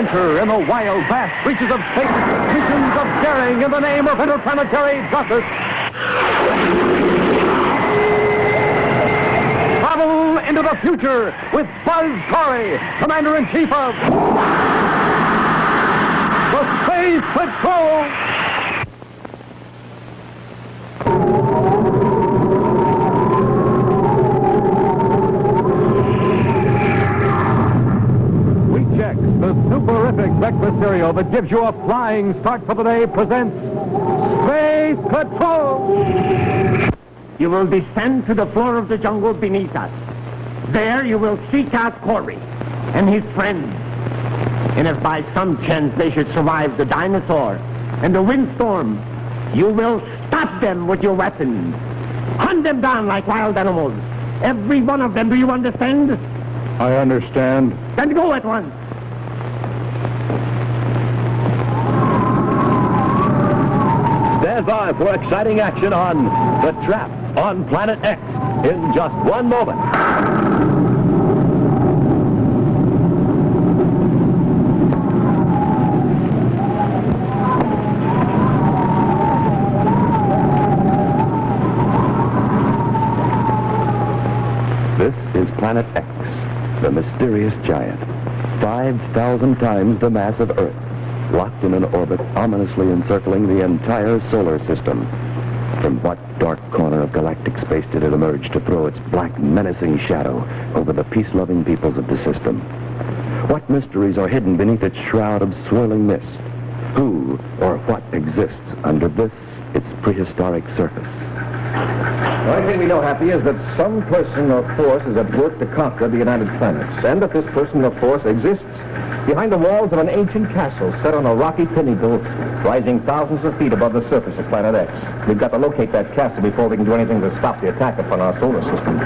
adventure in the wild, vast reaches of space. Missions of daring in the name of interplanetary justice. Travel into the future with Buzz Corry, Commander-in-Chief of the Space Patrol. The superific breakfast cereal that gives you a flying start for the day presents Space Patrol. You will descend to the floor of the jungle beneath us. There you will seek out Corry and his friends. And if by some chance they should survive the dinosaur and the windstorm, you will stop them with your weapons. Hunt them down like wild animals. Every one of them, do you understand? I understand. Then go at once. Stand by for exciting action on The Trap on Planet X in just one moment. This is Planet X, the mysterious giant, 5,000 times the mass of Earth, locked in an orbit ominously encircling the entire solar system. From what dark corner of galactic space did it emerge to throw its black, menacing shadow over the peace-loving peoples of the system? What mysteries are hidden beneath its shroud of swirling mist? Who or what exists under this, its prehistoric surface? The only thing we know, Happy, is that some person or force is at work to conquer the United Planets, and that this person or force exists behind the walls of an ancient castle set on a rocky pinnacle rising thousands of feet above the surface of Planet X. We've got to locate that castle before we can do anything to stop the attack upon our solar system.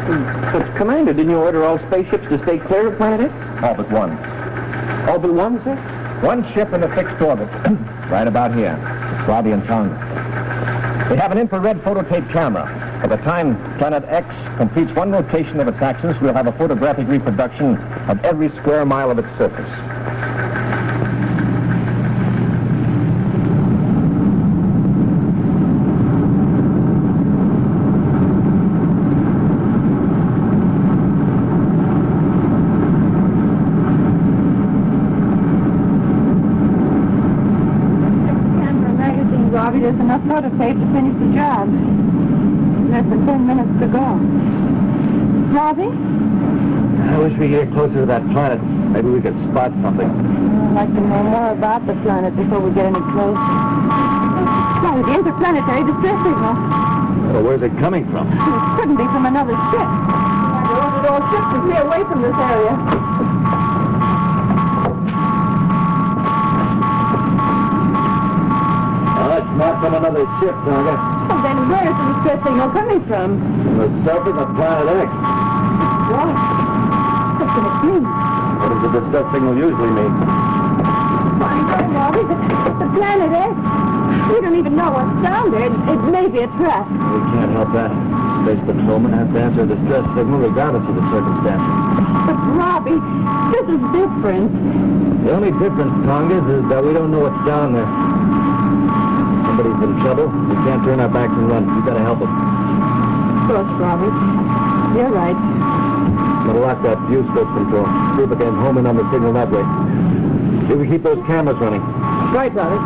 But, Commander, didn't you order all spaceships to stay clear of Planet X? All but one. All but one, sir? One ship in a fixed orbit, right about here. Robbie and Tonga. They have an infrared phototape camera. By the time Planet X completes one rotation of its axis, we'll have a photographic reproduction of every square mile of its surface. Robbie, there's enough phototape to finish the job. Less than 10 minutes to go. Robbie? I wish we could get closer to that planet. Maybe we could spot something. I'd like to know more about the planet before we get any closer. Why, the interplanetary distress signal. Well, where's it coming from? It couldn't be from another ship. They ordered all ships to stay away from this area. Not from another ship, Tonga. Well, then where is the distress signal coming from? From the surface of Planet X. What? What can it mean? What does the distress signal usually mean? Robbie, the Planet X. We don't even know what's down there. It may be a trap. We can't help that. Space Patrolmen have to answer a distress signal regardless of the circumstances. But, Robbie, this is different. The only difference, Tonga, is that we don't know what's down there. Somebody's in trouble. We can't turn our backs and run. We've got to help them. Of course, Robbie. You're right. I'm going to lock that view scope control. See if we can home in on the signal that way. See if we keep those cameras running. Right, Robbie.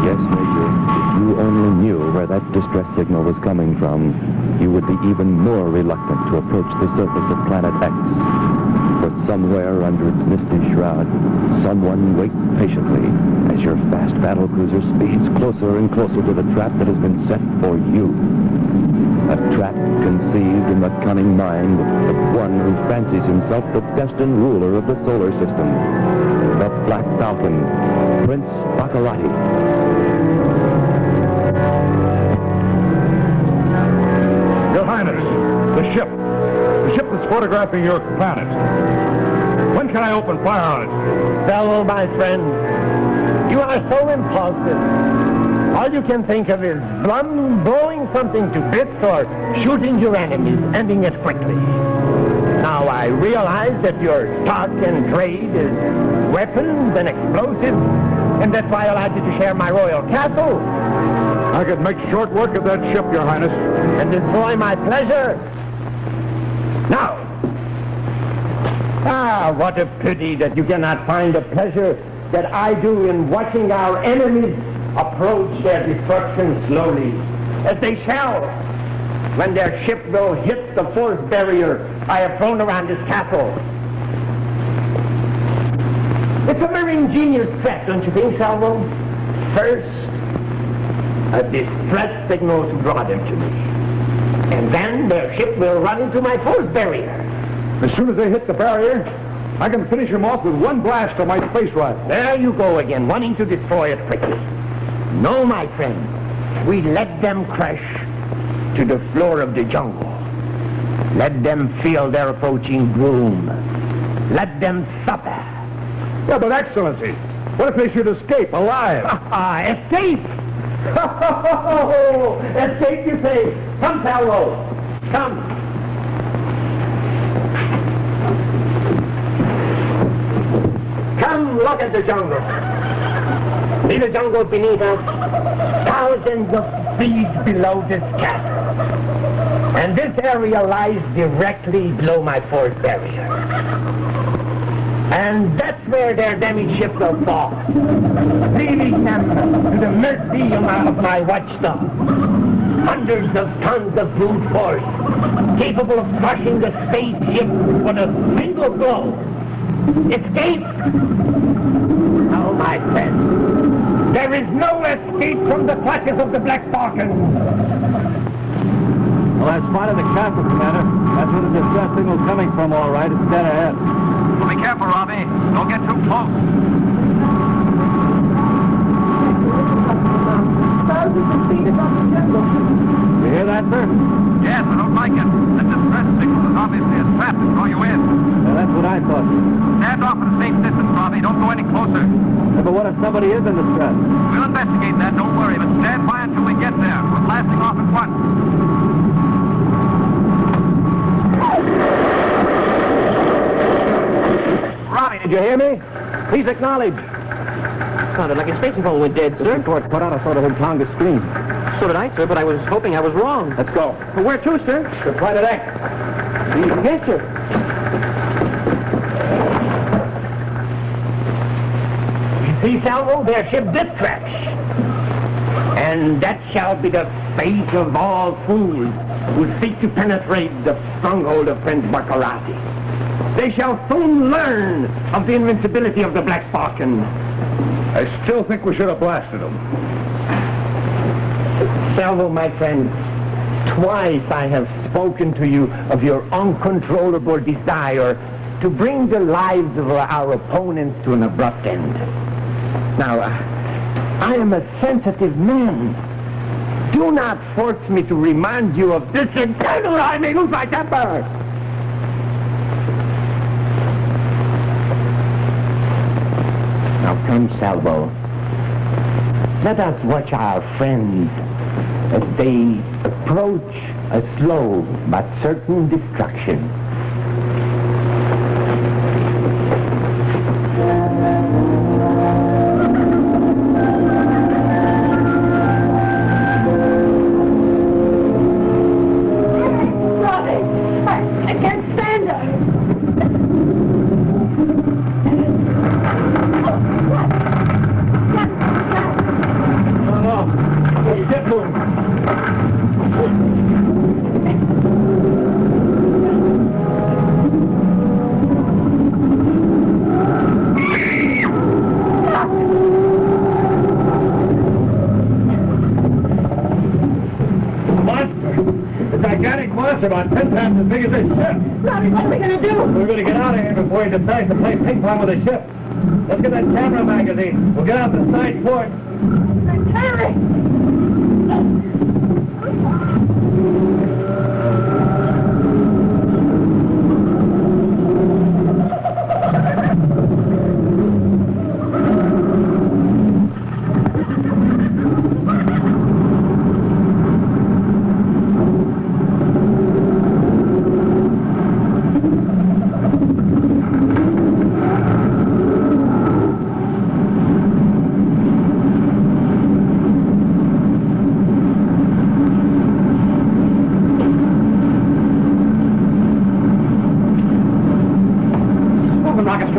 Yes, Major, if you only knew where that distress signal was coming from, you would be even more reluctant to approach the surface of Planet X. For somewhere under its misty shroud, someone waits patiently as your fast battle cruiser speeds closer and closer to the trap that has been set for you. A trap conceived in the cunning mind of one who fancies himself the destined ruler of the solar system. The Black Falcon, Prince Baccarratti. Your Highness, the ship that's photographing your planet. When can I open fire on it? Fellow, my friend, you are so impulsive. All you can think of is blowing something to bits or shooting your enemies, ending it quickly. Now, I realize that your stock and trade is weapons and explosives, and that's why I allowed you to share my royal castle. I could make short work of that ship, Your Highness. And destroy my pleasure. Now, what a pity that you cannot find the pleasure that I do in watching our enemies approach their destruction slowly, as they shall, when their ship will hit the force barrier I have thrown around this castle. It's a very ingenious threat, don't you think, Salvo? First, a distress signal to draw them to me. And then their ship will run into my force barrier. As soon as they hit the barrier, I can finish them off with one blast of my space rifle. There you go again, wanting to destroy it quickly. No, my friend. We let them crash to the floor of the jungle. Let them feel their approaching doom. Let them suffer. Yeah, but Excellency, what if they should escape alive? Escape! Escape, you say? Come, Salvo. Come. Come, look at the jungle. See the jungle beneath us? Thousands of feet below this castle. And this area lies directly below my force barrier. And that's where their damaged ship will fall, leaving them to the mercy of my watchdog. Hundreds of tons of brute force, capable of crushing the spaceship with a single blow. Escape? No, my friend. There is no escape from the clutches of the Black Falcon. Well, I spotted the castle, Commander. That's where the distress signal's coming from, all right. It's dead ahead. Well, be careful, Robbie. Don't get too close. Thousands of feet above the jungle. You hear that, sir? Yes, I don't like it. The distress signal is obviously a trap to draw you in. Yeah, that's what I thought. Stand off at a safe distance, Robbie. Don't go any closer. Yeah, but what if somebody is in distress? We'll investigate that, don't worry, but stand by until we get there. We're blasting off at once. Robbie, did you hear me? Please acknowledge. Sounded like a station phone went dead, sir. Before it put out, I saw the whole Tonga screen. So did I, sir, but I was hoping I was wrong. Let's go. Well, where to, sir? To Planet X. Yes, sir. You see, Salvo, their ship did crash. And that shall be the fate of all fools who seek to penetrate the stronghold of Prince Baccarratti. They shall soon learn of the invincibility of the Black Falcon. I still think we should have blasted them. Salvo, my friend, twice I have spoken to you of your uncontrollable desire to bring the lives of our opponents to an abrupt end. Now, I am a sensitive man. Do not force me to remind you of this eternal I may lose my temper. Now come, Salvo. Let us watch our friends as they approach a slow but certain destruction. I can't stand her. About 10 times as big as this ship. Robbie, what are we going to do? We're going to get out of here before he decides to play ping pong with the ship. Let's get that camera magazine. We'll get out the side port. Hurry!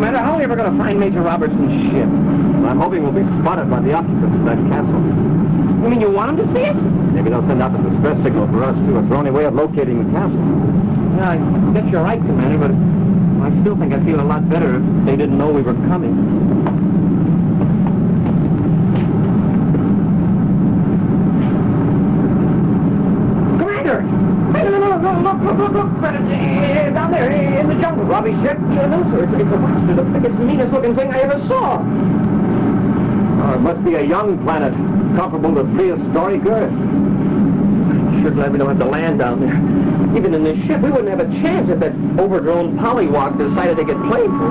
Commander, how are we ever going to find Major Robertson's ship? I'm hoping we'll be spotted by the occupants of that castle. You mean you want him to see it? Maybe they'll send out the distress signal for us, too. It's the only way of locating the castle. Yeah, I guess you're right, Commander, but I still think I'd feel a lot better if they didn't know we were coming. Commander! Hey, no, look. Down there in the jungle, Robbie's ship. No, sir, it's a monster, the biggest, meanest looking thing I ever saw. Oh, it must be a young planet, comparable to prehistoric Earth. Sure glad we don't have to land down there. Even in this ship, we wouldn't have a chance if that overgrown pollywog decided to get playful.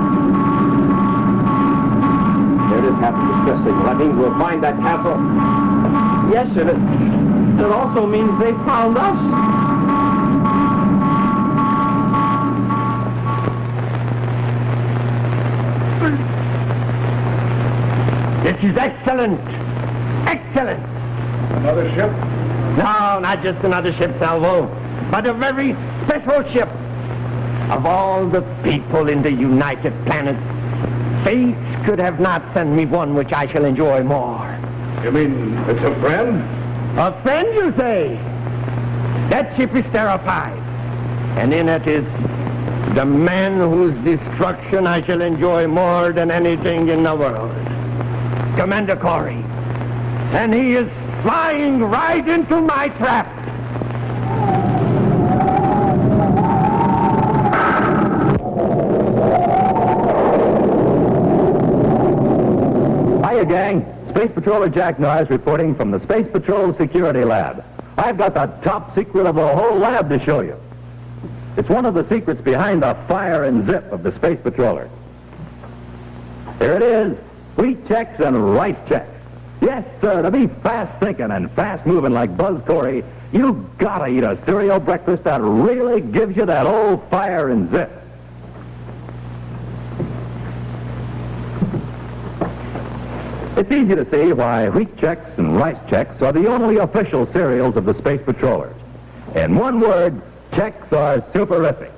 There it is, half the distress signal. That means we'll find that castle. Yes, sir. It also means they found us. This is excellent. Excellent. Another ship? No, not just another ship, Salvo, but a very special ship. Of all the people in the United Planets, fate could have not sent me one which I shall enjoy more. You mean it's a friend? A friend, you say? That ship is terrified. And in it is the man whose destruction I shall enjoy more than anything in the world. Commander Corry. And he is flying right into my trap. Hiya, gang. Space Patroller Jack Norris reporting from the Space Patrol Security Lab. I've got the top secret of the whole lab to show you. It's one of the secrets behind the fire and zip of the Space Patroller. Here it is. Wheat checks and rice checks. Yes, sir, to be fast-thinking and fast-moving like Buzz Corry, you gotta eat a cereal breakfast that really gives you that old fire and zip. It's easy to see why wheat checks and rice checks are the only official cereals of the Space Patrollers. In one word, checks are superific.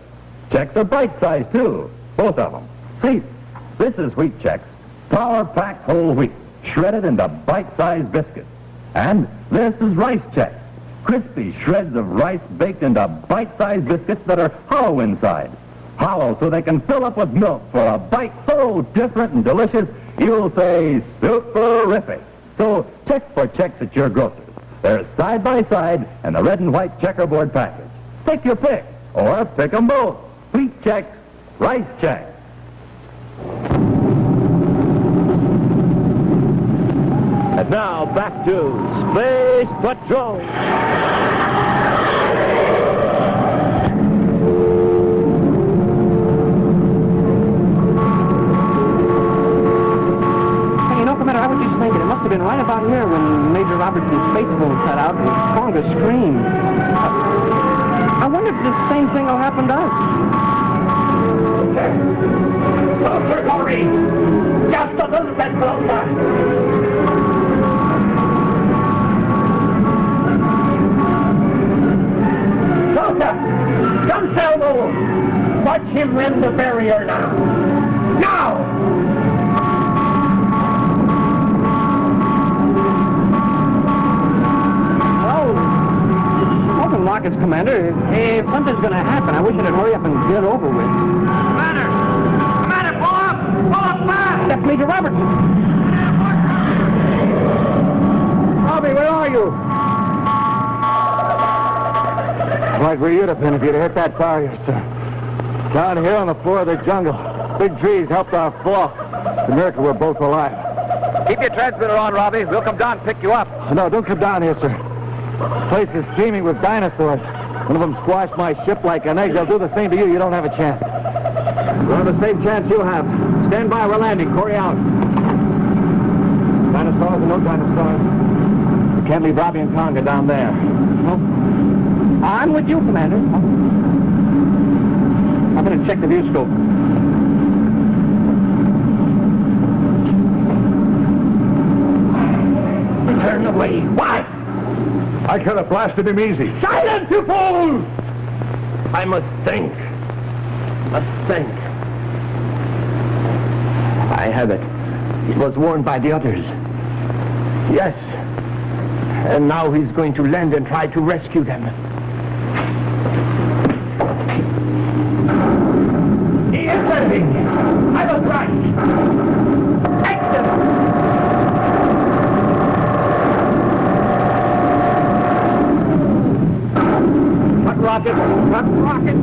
Checks are bite-sized, too, both of them. See, this is wheat checks, power-packed whole wheat, shredded into bite-sized biscuits. And this is rice checks, crispy shreds of rice baked into bite-sized biscuits that are hollow inside. Hollow so they can fill up with milk for a bite so different and delicious, you'll say superific. So check for checks at your grocer's. They're side by side in the red and white checkerboard package. Take your pick, or pick them both. Wheat checks, rice checks. And now back to Space Patrol. Hey, you know, Commander, I was just thinking, it must have been right about here when Major Robertson's space balloon cut out and Tonga screamed. I wonder if the same thing will happen to us. Closer, Corry! Just a little bit closer! Come, Salvo! Watch him rend the barrier now! Now! Well, smoking rockets, Commander. If something's going to happen, I wish it'd hurry up and get over with. Commander! Commander, pull up! Pull up fast! That's Major Robertson. Robbie, where are you? Right where you'd have been if you'd have hit that barrier, sir. Down here on the floor of the jungle. Big trees helped our fall. It's a miracle we're both alive. Keep your transmitter on, Robbie. We'll come down and pick you up. No, don't come down here, sir. The place is teeming with dinosaurs. One of them squashed my ship like an egg. They'll do the same to you. You don't have a chance. We'll have the same chance you have. Stand by. We're landing. Corry out. Dinosaurs or no dinosaurs? We can't leave Robbie and Tonga down there. No. I'm with you, Commander. I'm going to check the view scope. Turn away! Why? I could have blasted him easy. Silence, you fools! I must think. Must think. have it. It was worn by the others. Yes. And now he's going to land and try to rescue them. He is landing. I was right. Excellent. Front rocket. Front rocket.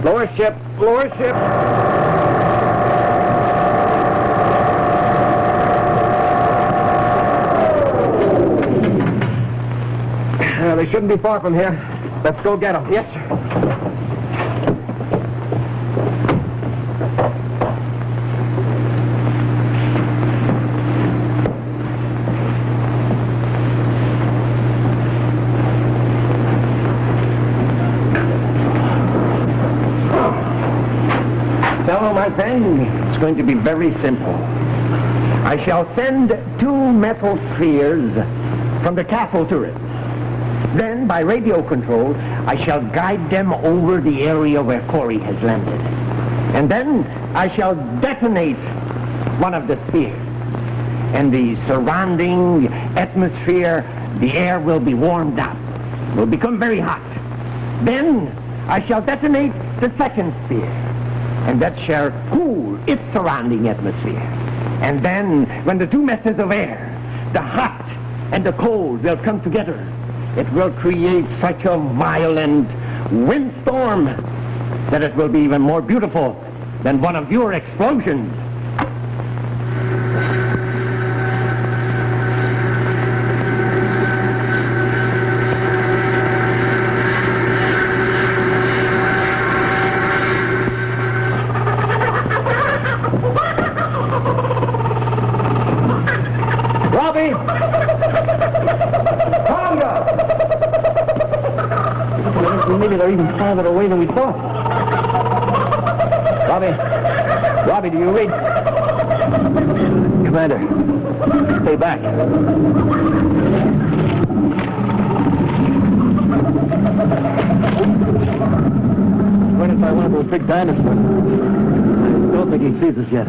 Lower ship. Lower ship. They shouldn't be far from here. Let's go get them. Yes, sir. So, my friend, it's going to be very simple. I shall send 2 metal spheres from the castle turret. Then, by radio control, I shall guide them over the area where Corry has landed. And then I shall detonate one of the spheres. And the surrounding atmosphere, the air will be warmed up, will become very hot. Then I shall detonate the second sphere. And that shall cool its surrounding atmosphere. And then, when the 2 masses of air, the hot and the cold, will come together, it will create such a violent windstorm that it will be even more beautiful than one of your explosions. Robbie! Tonga! Maybe they're even farther away than we thought. Robbie, do you read? Commander, stay back. Running by one of those big dinosaurs. I don't think he sees us yet.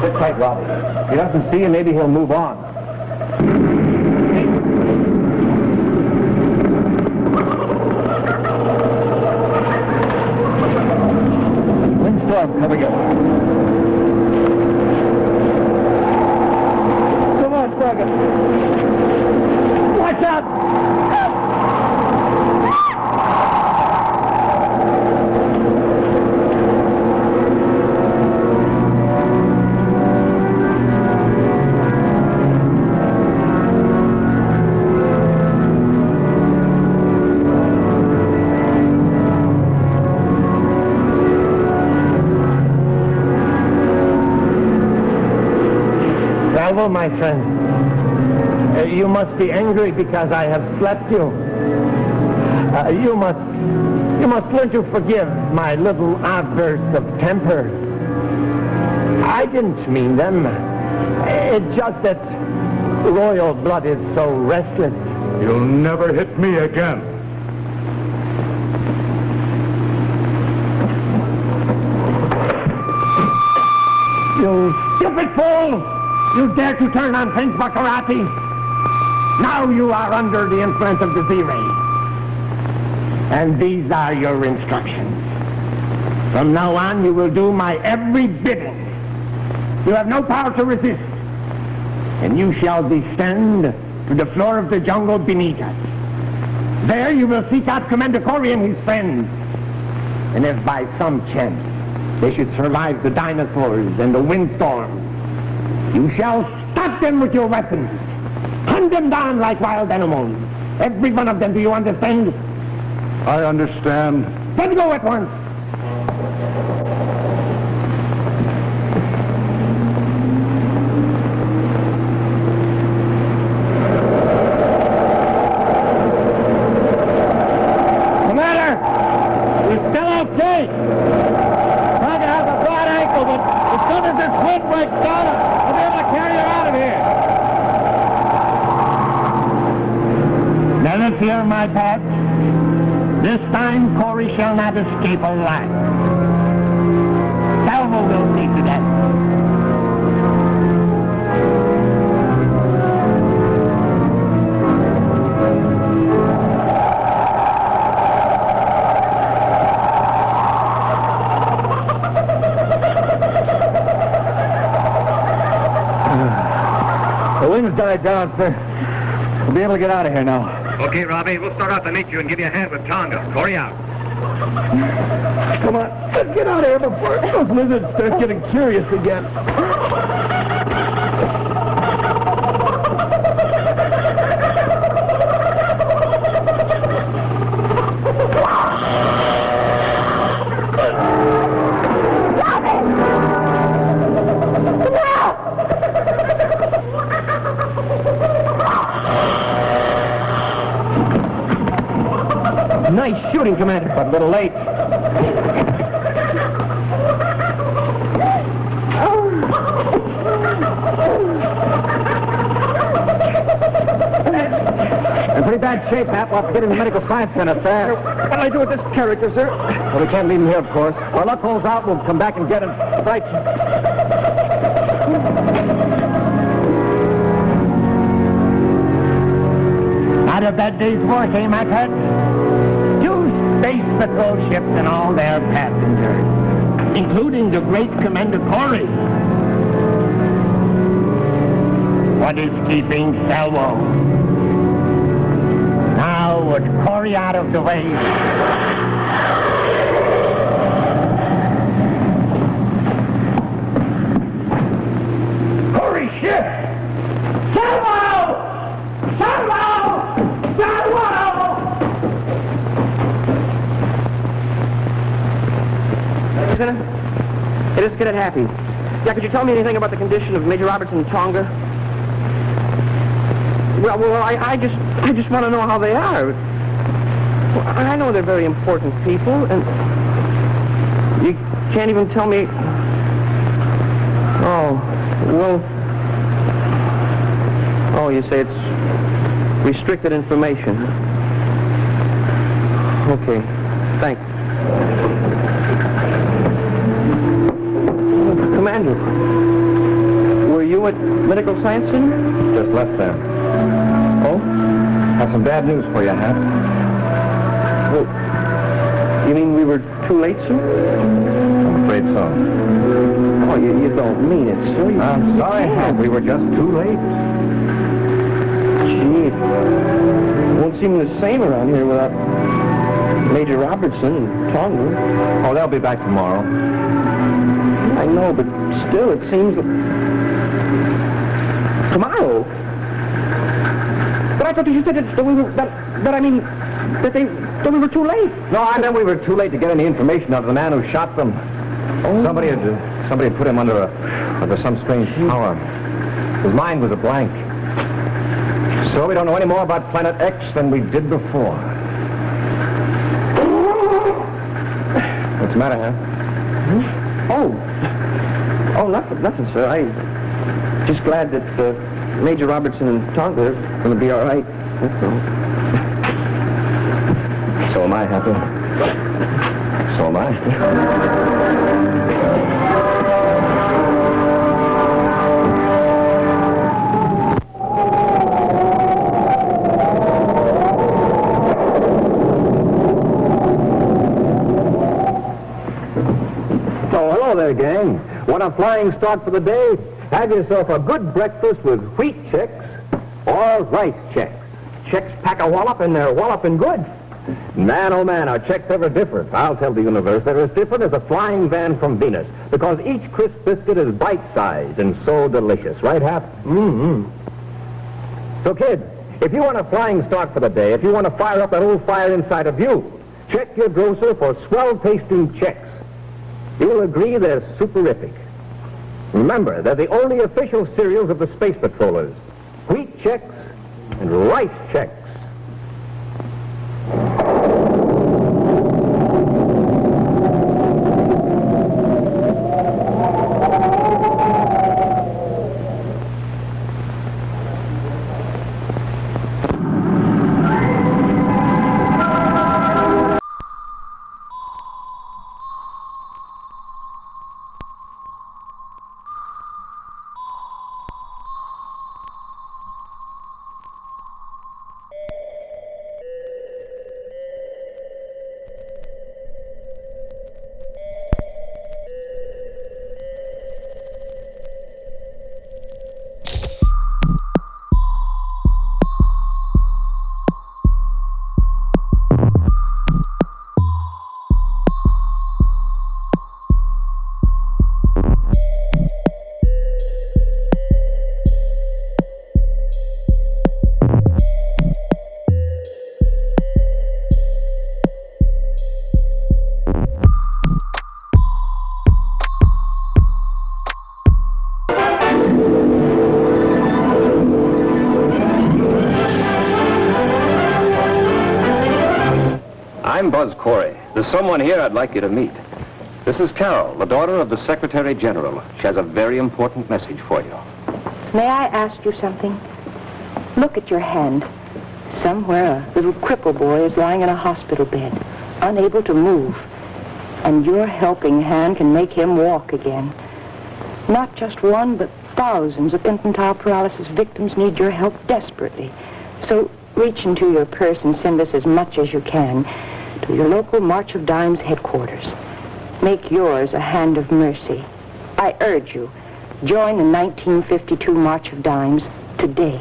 Sit tight, Robbie. If he doesn't see you, maybe he'll move on. Coming up. Come on, Saga. Watch out! Salvo, my friend, you must be angry because I have slept you. You must learn to forgive my little outbursts of temper. I didn't mean them. It's just that royal blood is so restless. You'll never hit me again. You stupid fool! You dare to turn on Prince Baccarratti? Now you are under the influence of the Z-ray. And these are your instructions. From now on, you will do my every bidding. You have no power to resist. And you shall descend to the floor of the jungle beneath us. There you will seek out Commander Corry and his friends. And if by some chance they should survive the dinosaurs and the windstorm, you shall stop them with your weapons. Hunt them down like wild animals. Every one of them, do you understand? I understand. Then go at once. Commander! We're still okay. Tonga has a bad ankle, but as soon as this wind breaks down, we'll be able to carry her out of here. Never fear, my pet. This time, Corry shall not escape alive. Salvo will see to that. The wind's died down, sir. We'll be able to get out of here now. Okay, Robbie, we'll start out to meet you and give you a hand with Tonga. Corry out. Come on, let's get out of here before those lizards start getting curious again. Nice shooting, Commander. But a little late. In pretty bad shape, Hap. We'll have to get in the medical science center fast. What'll I do with this character, sir? Well, we can't leave him here, of course. If our luck holds out, we'll come back and get him. Right. Not a bad day's work, eh, my pet? 2 space patrol ships and all their passengers, including the great Commander Corry. What is keeping Salvo? Now, with Corry out of the way, Corry ship! Salvo! Salvo! Salvo! Lieutenant? It is Cadet Happy. Yeah, could you tell me anything about the condition of Major Robertson and Tonga? Well, I just want to know how they are. Well, I know they're very important people, and you can't even tell me... Oh, well... Oh, you say it's restricted information. Okay, thanks. Commander, were you at Medical Science Center? Just left there. Oh? Have some bad news for you, Hap. Well, you mean we were too late, sir? I'm afraid so. Oh, you don't mean it, sir. I'm sorry, Hap. We were just too late. Gee, it won't seem the same around here without Major Robertson and Tonga. Oh, they'll be back tomorrow. I know, but still, it seems... Tomorrow? But I thought you said that we were... that we were too late. No, I meant we were too late to get any information out of the man who shot them. Oh. Somebody had put him under some strange power. His mind was a blank. So we don't know any more about Planet X than we did before. What's the matter, huh? Oh, nothing, sir. I'm just glad that Major Robertson and Tonga are going to be all right. That's all. So am I, Happy. So am I. Hello there, gang. Want a flying start for the day? Have yourself a good breakfast with wheat checks or rice checks. Checks pack a wallop and they're walloping good. Man, oh man, are checks ever different? I'll tell the universe they're as different as a flying van from Venus, because each crisp biscuit is bite-sized and so delicious. Right, Hap? Mm-hmm. So, kids, if you want a flying start for the day, if you want to fire up that old fire inside of you, check your grocer for swell-tasting checks. You'll agree they're superific. Remember, they're the only official cereals of the Space Patrollers. Wheat checks and rice checks. Corry. There's someone here I'd like you to meet. This is Carol, the daughter of the Secretary General. She has a very important message for you. May I ask you something? Look at your hand. Somewhere a little cripple boy is lying in a hospital bed, unable to move. And your helping hand can make him walk again. Not just one, but thousands of infantile paralysis victims need your help desperately. So reach into your purse and send us as much as you can to your local March of Dimes headquarters. Make yours a hand of mercy. I urge you, join the 1952 March of Dimes today.